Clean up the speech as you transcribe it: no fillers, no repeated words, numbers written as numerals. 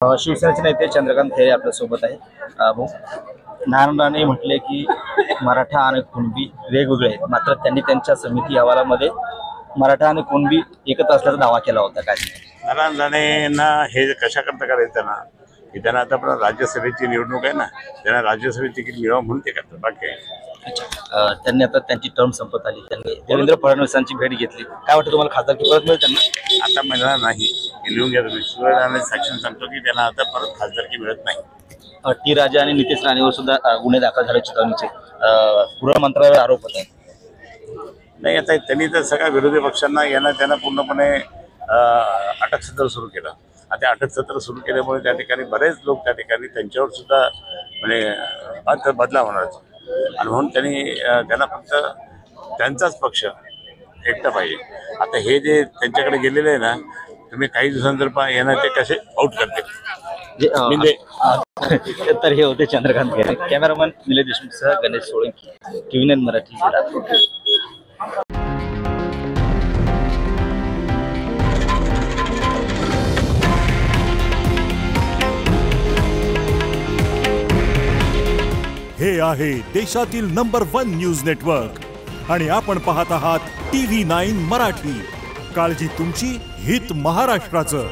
शिवसेनेचे नेते चंद्रकांत खैरे आपल्या सोबत आहे। भाऊ, नारायणराणे म्हटले की मराठा आणि कुणबी वेगवेगळे आहेत, मात्र त्यांनी त्यांच्या समिती अहवालामध्ये मराठा आणि कुणबी एकत्र असल्याचा दावा केला होता। काय नारायणराणेंना हे कशाकरता करायचं ना की त्यांना आता पण राज्यसभेची निवडणूक आहे ना, त्यांना राज्यसभेत तिकीट मिळावं म्हणून ते करतात, बाकी त्यांनी आता त्यांची टर्म संपत आली, त्यांनी देवेंद्र फडणवीसांची भेट घेतली। काय वाटतं तुम्हाला, खासदारकी परत मिळेल त्यांना? आता मिळणार नाही, लिहून घ्या तुम्ही। सूर्यनारायण साक्षी सांगतो की त्यांना आता परत खासदारकी मिळत नाही। टी राजा आणि नितेश राणेवर सुद्धा गुन्हे दाखल झाले चितळणीचे, गृह मंत्रालयावर आरोप होत आहे। नाही, आता त्यांनी तर सगळ्या विरोधी पक्षांना त्यांना पूर्णपणे अटकसत्र सुरू केलं। आता अटकसत्र सुरू केल्यामुळे त्या ठिकाणी बरेच लोक त्या ठिकाणी त्यांच्यावर सुद्धा म्हणजे बदला होणार, आणि म्हणून त्यांना फक्त त्यांचाच पक्ष एकटा पाहिजे। आता हे जे त्यांच्याकडे गेलेले आहे ना, तुम्ही काही दिवसांनंतर ते कसे आउट करते। तर हे होते चंद्रकांत खैरे। कॅमेरामन निलेश देशमुखसह गणेश सोळंकी, TVN मराठी, राजकोट। हे आहे देशातील नंबर 1 न्यूज नेटवर्क आणि आपण पाहत आहात TV9 मराठी। काळजी तुमची, हित महाराष्ट्राचं।